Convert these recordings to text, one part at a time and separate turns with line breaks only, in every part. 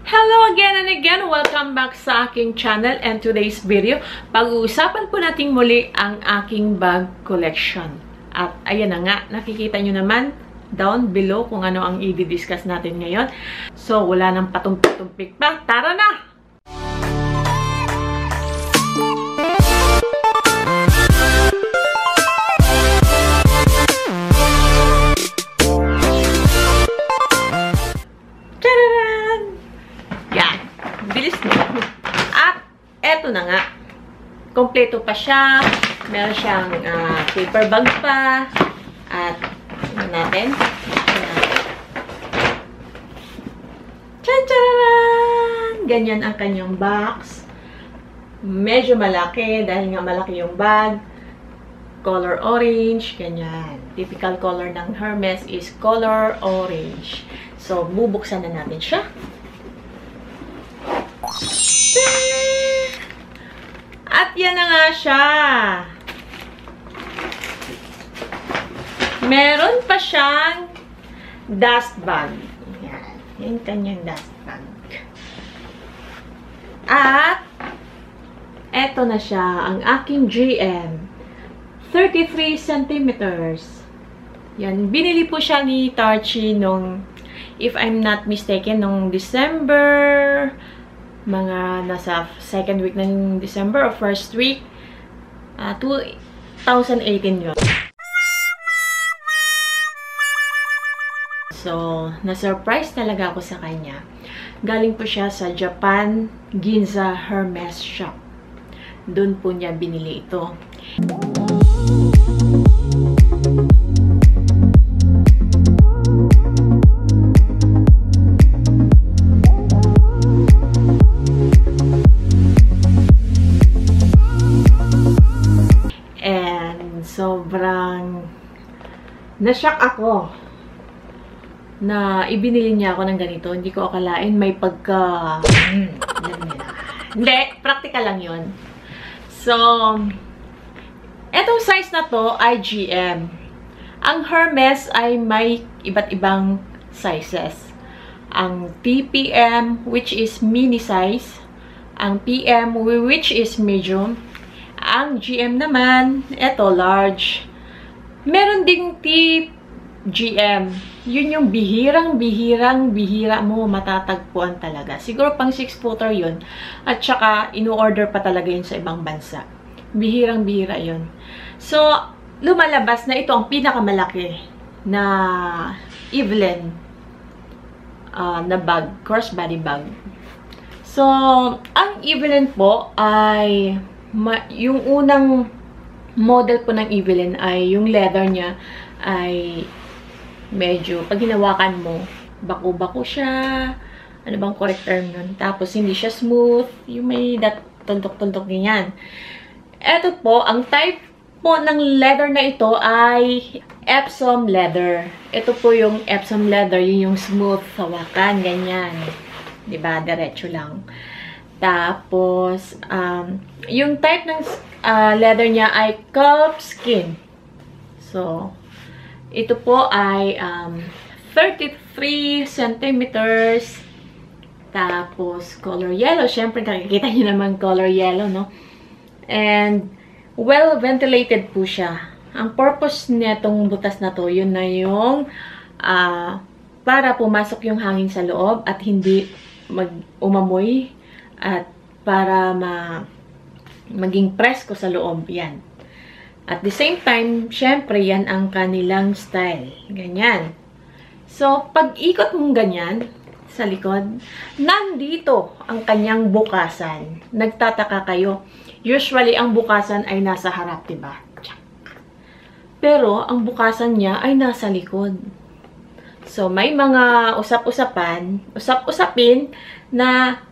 Hello again and again! Welcome back sa aking channel, and today's video, pag-uusapan po natin muli ang aking bag collection. At ayan na nga, nakikita nyo naman down below kung ano ang i-discuss natin ngayon. So, wala nang patumpik-tumpik pa. Tara na! Eto na nga. Kompleto pa siya. Meron siyang paper bag pa. At, ano natin? Tcharan! Ganyan ang kanyang box. Medyo malaki dahil nga malaki yung bag. Color orange. Ganyan. Typical color ng Hermes is color orange. So, bubuksan na natin siya. At yan na nga siya. Meron pa siyang dust bag. Yan. Yan kanyang dust bag. At, eto na siya. Ang aking GM. 33 centimeters. Yan. Binili po siya ni Tarchi nung, if I'm not mistaken, nung December, mga nasa second week ng December or first week, 2018 yun. So, na-surprise talaga ako sa kanya. Galing po siya sa Japan Ginza Hermes Shop. Doon po niya binili ito. Sobrang na-shock ako na ibinili niya ako ng ganito. Hindi ko akalain may pagka... Hindi, practical lang yun. So, etong size na to ay GM. Ang Hermes ay may iba't ibang sizes. Ang TPM, which is mini size. Ang PM, which is medium. Ang GM naman, eto, large. Meron ding T-GM. Yun yung bihira mo matatagpuan talaga. Siguro pang 6-footer yun. At saka, inu-order pa talaga yun sa ibang bansa. Bihira yun. So, lumalabas na ito ang pinakamalaki na Evelyn na bag, crossbody bag. So, ang Evelyn po ay... yung unang model po ng Evelyn ay yung leather niya ay medyo, pag hinawakan mo, bako-bako siya. Ano bang correct term nun? Tapos, hindi siya smooth. Yung may tuntok-tuntok ganyan. Ito po, ang type po ng leather na ito ay Epsom leather. Ito po yung Epsom leather, yun yung smooth hawakan, ganyan. Diba? Diretso lang. Tapos, yung type ng leather niya ay calfskin. So, ito po ay 33 centimeters. Tapos, color yellow. Siyempre, nakikita niyo naman color yellow, no? And, well-ventilated po siya. Ang purpose nitong butas na to, yun na yung para pumasok yung hangin sa loob at hindi umamoy. At para maging presko sa loob, yan. At the same time, syempre, yan ang kanilang style. Ganyan. So, pag ikot mong ganyan sa likod, nandito ang kanyang bukasan. Nagtataka kayo. Usually, ang bukasan ay nasa harap, diba? Pero, ang bukasan niya ay nasa likod. So, may mga usap-usapin na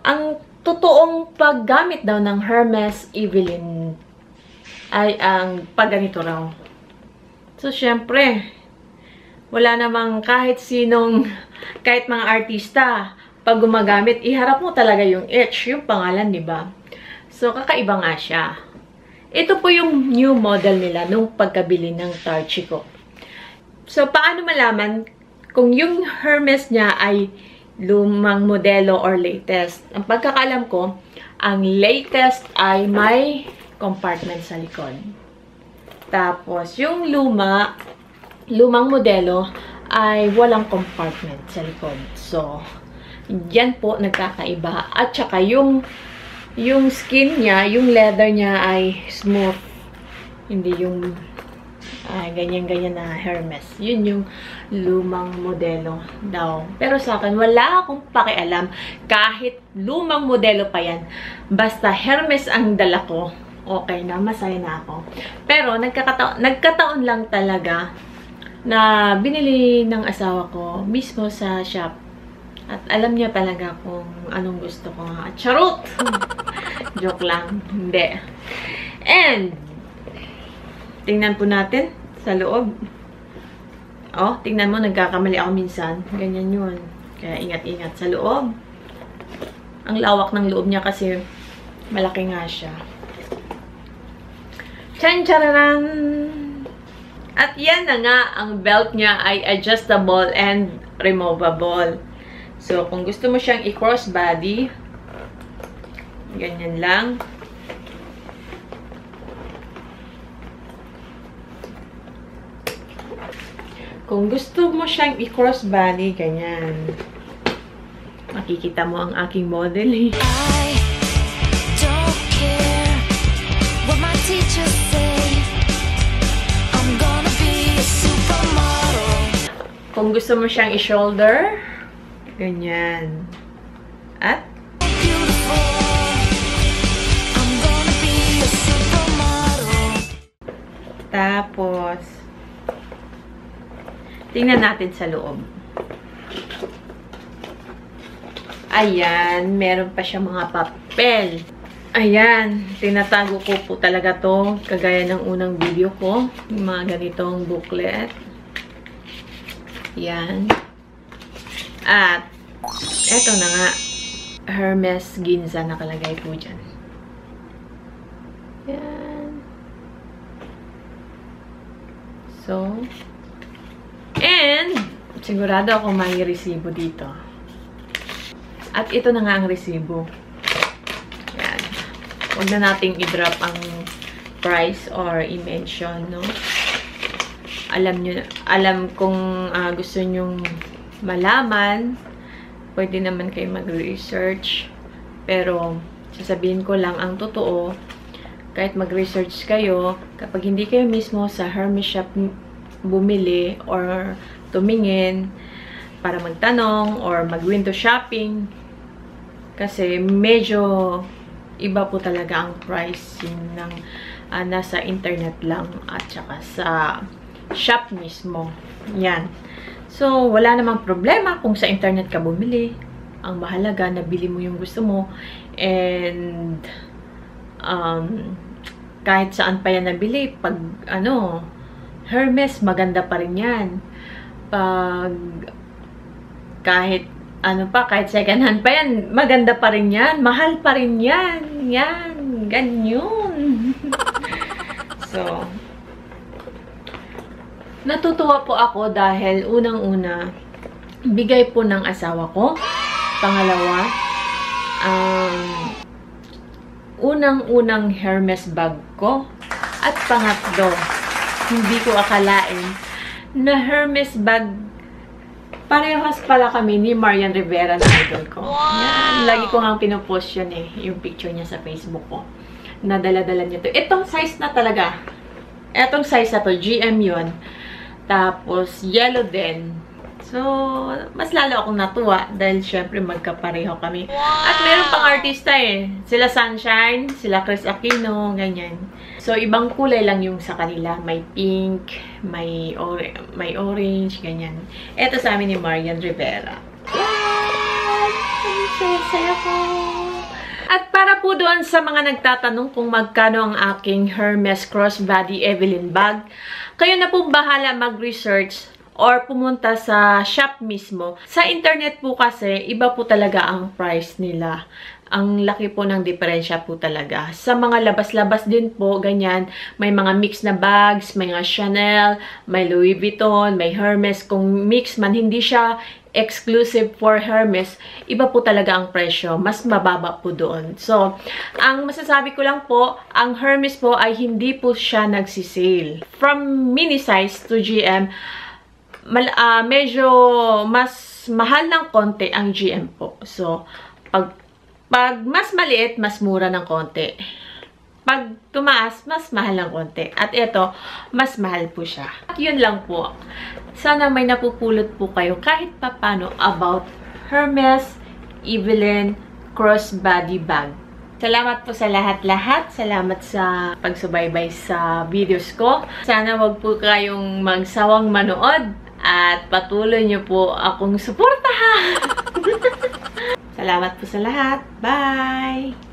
ang totoong paggamit daw ng Hermes Evelyn ay ang pagganito raw. So, syempre, wala namang kahit mga artista, pag gumagamit, iharap mo talaga yung H, yung pangalan, diba? So, kakaiba nga siya. Ito po yung new model nila nung pagkabili ng Tarchi ko. So, paano malaman kung yung Hermes niya ay lumang modelo or latest. Ang pagkakaalam ko, ang latest ay may compartment sa likod. Tapos, yung lumang modelo ay walang compartment sa likod. So, yan po nagkakaiba. At saka yung skin niya, yung leather niya ay smooth. Hindi yung ganyan-ganyan na Hermes. Yun yung lumang modelo daw. Pero sa akin, wala akong pakialam. Kahit lumang modelo pa yan. Basta Hermes ang dala ko. Okay na, masaya na ako. Pero nagkataon lang talaga na binili ng asawa ko mismo sa shop. At alam niya talaga kung anong gusto ko. Charot! Joke lang. Hindi. And, tingnan po natin sa loob. Oh, tingnan mo, nagkakamali ako minsan. Ganyan yun. Kaya ingat-ingat sa loob. Ang lawak ng loob niya kasi malaki nga siya. Tchan-tchararan! At yan na nga, ang belt niya ay adjustable and removable. So, kung gusto mo siyang i-crossbody, ganyan lang. Kung gusto mo siyang i-crossbody, ganyan. Makikita mo ang aking model eh. I don't care what my teacher say. I'm gonna be a supermodel. Kung gusto mo siyang i-shoulder, ganyan. At I'm gonna be a supermodel. Tapos tingnan natin sa loob. Ayan, meron pa siya mga papel. Ayan, tinatago ko po talaga to kagaya ng unang video ko. Yung mga ganitong booklet. Ayan. At, eto na nga. Hermes Ginza nakalagay po dyan. Ayan. So, and, sigurado ako may resibo dito. At ito na nga ang resibo. Yan. Huwag na nating i-drop ang price or i-mention, no? Alam kung gusto nyong malaman, pwede naman kayo mag-research. Pero, sasabihin ko lang ang totoo, kahit mag-research kayo, kapag hindi kayo mismo sa Hermes shop bumili or tumingin para magtanong or mag-window shopping, kasi medyo iba po talaga ang pricing ng nasa internet lang at saka sa shop mismo. Yan. So, wala namang problema kung sa internet ka bumili. Ang mahalaga, nabili mo yung gusto mo. And, kahit saan pa yan nabili, pag, Hermes, maganda pa rin yan. Pag, kahit second hand pa yan, maganda pa rin yan. Mahal pa rin yan. Yan. Ganyan. So, natutuwa po ako dahil unang-una, bigay po ng asawa ko. Pangalawa, unang-unang Hermes bag ko. At pangatlo, hindi ko akalain na Hermes bag, parehas pala kami ni Marian Rivera na idol ko. Yan, lagi ko nga pinopost yun eh, yung picture niya sa Facebook ko. Nadala-dala niya to. Itong size na talaga. Itong size na to, GM yun. Tapos, yellow din. So, mas lalo akong natuwa dahil syempre magkapareho kami. At meron pang artista eh. Sila Sunshine, sila Chris Aquino, ganyan. So, ibang kulay lang yung sa kanila. May pink, may orange, ganyan. Ito sa amin ni Marian Rivera. Saya ko! At para po doon sa mga nagtatanong kung magkano ang aking Hermes Crossbody Evelyn bag, kayo na po bahala mag-research or pumunta sa shop mismo. Sa internet po kasi, iba po talaga ang price nila. Ang laki po ng diferensya po talaga. Sa mga labas-labas din po, ganyan, may mga mix na bags, may mga Chanel, may Louis Vuitton, may Hermes. Kung mix man, hindi siya exclusive for Hermes, iba po talaga ang presyo. Mas mababa po doon. So, ang masasabi ko lang po, ang Hermes po ay hindi po siya nagsisale. From mini size to GM, medyo mas mahal ng konti ang GM po. So, pag mas maliit, mas mura ng konti. Pag tumaas, mas mahal ng konti. At ito, mas mahal po siya. At yun lang po. Sana may napupulot po kayo kahit papano about Hermes Evelyn Crossbody Bag. Salamat po sa lahat-lahat. Salamat sa pagsubaybay sa videos ko. Sana wag po kayong magsawang manood at patuloy niyo po akong suportahan. Salamat po sa lahat. Bye!